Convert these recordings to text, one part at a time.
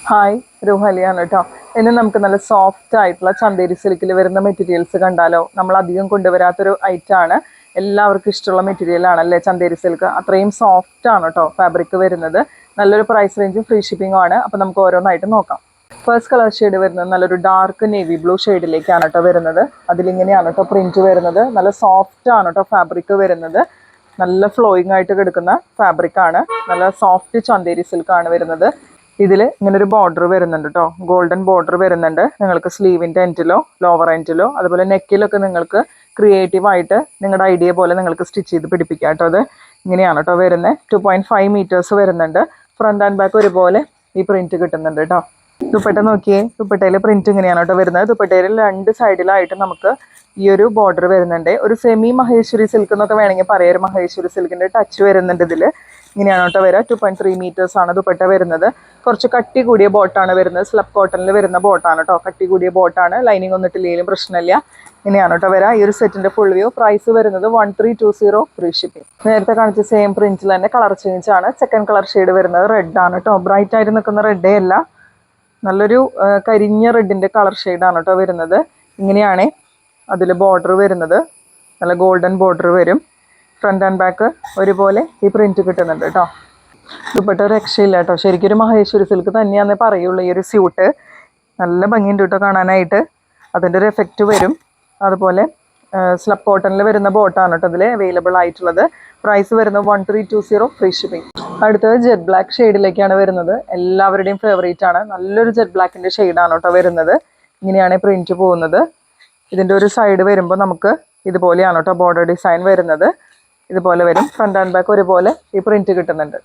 Hi, റുഹാലിയാണ് കേട്ടോ. ഇന്ന് നമുക്ക് നല്ല സോഫ്റ്റ് ആയിട്ടുള്ള ചന്തേരി സിൽക്കിൽ വരുന്ന മെറ്റീരിയൽസ് കണ്ടാലോ. നമ്മൾ അധികം കൊണ്ടുവരാത്തൊരു ഐറ്റം ആണ്. എല്ലാവർക്കും ഇഷ്ടമുള്ള മെറ്റീരിയൽ ആണല്ലേ ചന്തേരി സിൽക്ക്. അത്രയും സോഫ്റ്റ് ആണ് കേട്ടോ ഫാബ്രിക് വരുന്നത്. നല്ലൊരു പ്രൈസ് റേഞ്ചും ഫ്രീ ഷിപ്പിംഗും ആണ്. അപ്പോൾ നമുക്ക് ഓരോന്നായിട്ട് നോക്കാം. ഫസ്റ്റ് കളർ ഷെയ്ഡ് വരുന്നത് നല്ലൊരു ഡാർക്ക് നേവി ബ്ലൂ ഷെയ്ഡിലേക്കാണ് കേട്ടോ വരുന്നത്. അതിലിങ്ങനെയാണ് കേട്ടോ പ്രിന്റ് വരുന്നത്. നല്ല സോഫ്റ്റ് ആണ് കേട്ടോ ഫാബ്രിക് വരുന്നത്. നല്ല ഫ്ലോയിങ് ആയിട്ട് കിടക്കുന്ന ഫാബ്രിക് ആണ്. നല്ല സോഫ്റ്റ് ചന്തേരി സിൽക്ക് ആണ് വരുന്നത്. ഇതിൽ ഇങ്ങനെ ഒരു ബോർഡർ വരുന്നുണ്ട് കേട്ടോ. ഗോൾഡൻ ബോർഡർ വരുന്നുണ്ട്. നിങ്ങൾക്ക് സ്ലീവിൻ്റെ എൻഡിലോ ലോവർ എൻഡിലോ അതുപോലെ നെക്കിലൊക്കെ നിങ്ങൾക്ക് ക്രിയേറ്റീവ് ആയിട്ട് നിങ്ങളുടെ ഐഡിയ പോലെ നിങ്ങൾക്ക് സ്റ്റിച്ച് ചെയ്ത് പിടിപ്പിക്കാം കേട്ടോ. അത് ഇങ്ങനെയാണ് കേട്ടോ വരുന്നത്. 2.5 മീറ്റേഴ്സ് വരുന്നുണ്ട്. ഫ്രണ്ട് ആൻഡ് ബാക്ക് ഒരുപോലെ ഈ പ്രിന്റ് കിട്ടുന്നുണ്ട് കേട്ടോ. ദുപ്പട്ട നോക്കിയേ. ദുപ്പട്ടയിലെ പ്രിന്റ് ഇങ്ങനെയാണ് കേട്ടോ വരുന്നത്. ദുപ്പട്ടയിൽ രണ്ട് സൈഡിലായിട്ട് നമുക്ക് ഈ ഒരു ബോർഡർ വരുന്നുണ്ട്. ഒരു സെമി മഹേശ്വരി സിൽക്ക് എന്നൊക്കെ വേണമെങ്കിൽ പറയാം. ഒരു മഹേശ്വരി സിൽക്കിന്റെ ടച്ച് വരുന്നുണ്ട് ഇതിൽ. ഇങ്ങനെയാണ് കേട്ടോ വരിക. 2.3 മീറ്റേഴ്സ് ആണ് ദുപ്പട്ട വരുന്നത്. കുറച്ച് കട്ടി കൂടിയ ബോട്ടാണ് വരുന്നത്. സ്ലബ് കോട്ടണിൽ വരുന്ന ബോട്ടാണ് കേട്ടോ. കട്ടി കൂടിയ ബോട്ടാണ്. ലൈനിങ് ഒന്നിട്ടില്ലെങ്കിലും പ്രശ്നമില്ല. ഇങ്ങനെയാണ് കേട്ടോ വരിക. ഈ ഒരു സെറ്റിന്റെ ഫുൾ വ്യൂ. പ്രൈസ് വരുന്നത് 1320 ഫ്രീ ഷിപ്പിംഗ്. നേരത്തെ കാണിച്ച സെയിം പ്രിന്റിൽ തന്നെ കളർ ചേഞ്ച് ആണ്. സെക്കൻഡ് കളർ ഷെയ്ഡ് വരുന്നത് റെഡ് ആണ് കേട്ടോ. ബ്രൈറ്റ് ആയിട്ട് നിൽക്കുന്ന റെഡേ അല്ല, നല്ലൊരു കരിഞ്ഞ റെഡിന്റെ കളർ ഷെയ്ഡാണ് കേട്ടോ വരുന്നത്. ഇങ്ങനെയാണ് അതിൽ ബോർഡർ വരുന്നത്. നല്ല ഗോൾഡൻ ബോർഡർ വരും. ഫ്രണ്ട് ആൻഡ് ബാക്ക് ഒരുപോലെ ഈ പ്രിന്റ് കിട്ടുന്നുണ്ട് കേട്ടോ. ദുപ്പട്ട ഒരു രക്ഷയില്ല കേട്ടോ. ശരിക്കും ഒരു മഹേശ്വരി സിൽക്ക് തന്നെയാണെന്നേ പറയുള്ളൂ ഈ ഒരു സ്യൂട്ട്. നല്ല ഭംഗിയുണ്ട് കേട്ടോ കാണാനായിട്ട്. അതിൻ്റെ ഒരു എഫക്റ്റ് വരും. അതുപോലെ സ്ലബ് കോട്ടണിൽ വരുന്ന ബോട്ടാണ് കേട്ടോ അതിൽ അവൈലബിൾ ആയിട്ടുള്ളത്. പ്രൈസ് വരുന്നത് 1320 ഫ്രീ ഷിപ്പിംഗ്. അടുത്തത് ജെറ്റ് ബ്ലാക്ക് ഷെയ്ഡിലേക്കാണ് വരുന്നത്. എല്ലാവരുടെയും ഫേവറേറ്റ് ആണ്. നല്ലൊരു ജെറ്റ് ബ്ലാക്കിൻ്റെ ഷെയ്ഡാണ് കേട്ടോ വരുന്നത്. ഇങ്ങനെയാണ് പ്രിന്റ് പോകുന്നത്. ഇതിൻ്റെ ഒരു സൈഡ് വരുമ്പോൾ നമുക്ക് ഇതുപോലെയാണ് കേട്ടോ ബോർഡർ ഡിസൈൻ വരുന്നത്. ഇതുപോലെ വരും. ഫ്രണ്ട് ആൻഡ് ബാക്ക് ഒരുപോലെ ഈ പ്രിന്റ് കിട്ടുന്നുണ്ട്.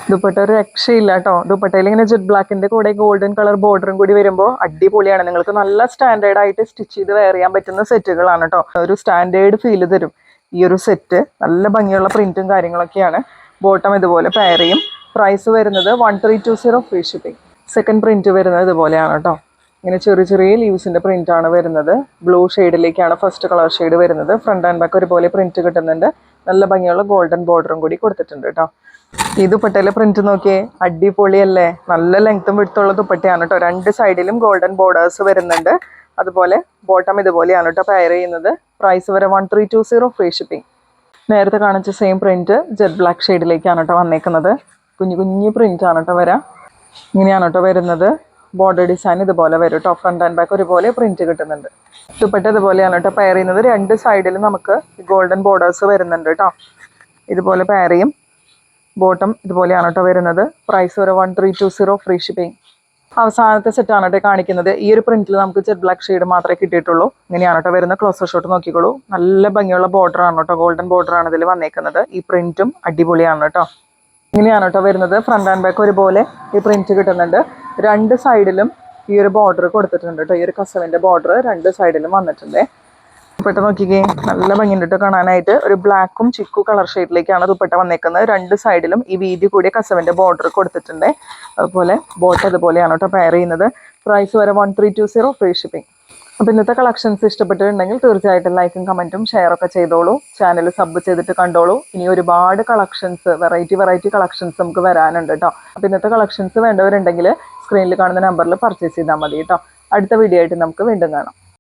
ദുപ്പട്ട ഒരു രക്ഷയില്ല കേട്ടോ. ദുപ്പട്ടയിൽ ഇങ്ങനെ ജെറ്റ് ബ്ലാക്കിന്റെ കൂടെ ഗോൾഡൻ കളർ ബോർഡറും കൂടി വരുമ്പോൾ അടിപൊളിയാണ്. നിങ്ങൾക്ക് നല്ല സ്റ്റാൻഡേർഡ് ആയിട്ട് സ്റ്റിച്ച് ചെയ്ത് വെയർ ചെയ്യാൻ പറ്റുന്ന സെറ്റുകളാണ് കേട്ടോ. ഒരു സ്റ്റാൻഡേർഡ് ഫീൽ തരും ഈ ഒരു സെറ്റ്. നല്ല ഭംഗിയുള്ള പ്രിന്റും കാര്യങ്ങളൊക്കെയാണ്. ബോട്ടം ഇതുപോലെ പെയർ ചെയ്യും. പ്രൈസ് വരുന്നത് 1320 ഫ്രീ ഷിപ്പിംഗ്. സെക്കൻഡ് പ്രിന്റ് വരുന്നത് ഇതുപോലെയാണ് കേട്ടോ. ഇങ്ങനെ ചെറിയ ചെറിയ ലീവ്സിന്റെ പ്രിന്റ് ആണ് വരുന്നത്. ബ്ലൂ ഷെയ്ഡിലേക്കാണ് ഫസ്റ്റ് കളർ ഷെയ്ഡ് വരുന്നത്. ഫ്രണ്ട് ആൻഡ് ബാക്ക് ഒരുപോലെ പ്രിന്റ് കിട്ടുന്നുണ്ട്. നല്ല ഭംഗിയുള്ള ഗോൾഡൻ ബോർഡറും കൂടി കൊടുത്തിട്ടുണ്ട് കേട്ടോ. ഈ ദുപ്പട്ടയിലെ പ്രിന്റ് നോക്കിയേ. അടിപൊളിയല്ലേ. നല്ല ലെങ്ത്തും വിടുത്തുള്ള ദുപ്പട്ടയാണ് കേട്ടോ. രണ്ട് സൈഡിലും ഗോൾഡൻ ബോർഡേഴ്സ് വരുന്നുണ്ട്. അതുപോലെ ബോട്ടം ഇതുപോലെയാണ് കേട്ടോ പെയർ ചെയ്യുന്നത്. പ്രൈസ് വരെ 1320 ഫ്രീ ഷിപ്പിംഗ്. നേരത്തെ കാണിച്ച സെയിം പ്രിന്റ് ജെറ്റ് ബ്ലാക്ക് ഷെയ്ഡിലേക്കാണ് കേട്ടോ വന്നേക്കുന്നത്. കുഞ്ഞു കുഞ്ഞു പ്രിന്റ് ആണ് കേട്ടോ വരാം. ഇങ്ങനെയാണ് കേട്ടോ വരുന്നത്. ബോർഡർ ഡിസൈൻ ഇതുപോലെ വരും കേട്ടോ. ഫ്രണ്ട് ആൻഡ് ബാക്ക് ഒരുപോലെ പ്രിന്റ് കിട്ടുന്നുണ്ട്. ദുപ്പട്ട ഇതുപോലെയാണ് കേട്ടോ പെയർ ചെയ്യുന്നത്. രണ്ട് സൈഡിലും നമുക്ക് ഗോൾഡൻ ബോർഡേഴ്സ് വരുന്നുണ്ട് കേട്ടോ. ഇതുപോലെ പെയർ ചെയ്യും. ബോട്ടം ഇതുപോലെയാണ് കേട്ടോ വരുന്നത്. പ്രൈസ് വരെ 1320 ഫ്രീ ഷിപ്പിംഗ്. അവസാനത്തെ സെറ്റാണ് കേട്ടോ കാണിക്കുന്നത്. ഈ ഒരു പ്രിന്റിൽ നമുക്ക് ജെറ്റ് ബ്ലാക്ക് ഷെയ്ഡ് മാത്രമേ കിട്ടിയിട്ടുള്ളൂ. ഇങ്ങനെയാണ് കേട്ടോ വരുന്ന. ക്ലോസർ ഷോട്ട് നോക്കിക്കോളൂ. നല്ല ഭംഗിയുള്ള ബോർഡർ ആണ് കേട്ടോ. ഗോൾഡൻ ബോർഡർ ആണ് ഇതിൽ വന്നേക്കുന്നത്. ഈ പ്രിന്റും അടിപൊളിയാണ് കേട്ടോ. ഇങ്ങനെയാണ് കേട്ടോ വരുന്നത്. ഫ്രണ്ട് ആൻഡ് ബാക്ക് ഒരുപോലെ ഈ പ്രിന്റ് കിട്ടുന്നുണ്ട്. രണ്ട് സൈഡിലും ഈ ഒരു ബോർഡർ കൊടുത്തിട്ടുണ്ട് കേട്ടോ. ഈ ഒരു കസവിന്റെ ബോർഡർ രണ്ട് സൈഡിലും വന്നിട്ടുണ്ട്. ദുപ്പട്ട നോക്കിക്കേ. നല്ല ഭംഗിയുണ്ട് കേട്ടോ കാണാനായിട്ട്. ഒരു ബ്ലാക്കും ചിക്കു കളർ ഷെയ്ഡിലേക്കാണ് ദുപ്പട്ട വന്നേക്കുന്നത്. രണ്ട് സൈഡിലും ഈ വീതി കൂടിയ കസവിന്റെ ബോർഡർ കൊടുത്തിട്ടുണ്ട്. അതുപോലെ ബോട്ട് ഇതുപോലെയാണ് കേട്ടോ പെയർ ചെയ്യുന്നത്. പ്രൈസ് വരെ 1320 ഫ്രീ ഷിപ്പിംഗ്. അപ്പോൾ ഇന്നത്തെ കളക്ഷൻസ് ഇഷ്ടപ്പെട്ടിട്ടുണ്ടെങ്കിൽ തീർച്ചയായിട്ടും ലൈക്കും കമൻറ്റും ഷെയറൊക്കെ ചെയ്തോളൂ. ചാനൽ സബ് ചെയ്തിട്ട് കണ്ടോളൂ. ഇനി ഒരുപാട് കളക്ഷൻസ് വെറൈറ്റി കളക്ഷൻസ് നമുക്ക് വരാനുണ്ട് കേട്ടോ. അപ്പോൾ ഇന്നത്തെ കളക്ഷൻസ് വേണ്ടവരുണ്ടെങ്കിൽ സ്ക്രീനിൽ കാണുന്ന നമ്പറിൽ പർച്ചേസ് ചെയ്താൽ മതി കേട്ടോ. അടുത്ത വീഡിയോ ആയിട്ട് നമുക്ക് വീണ്ടും കാണാം.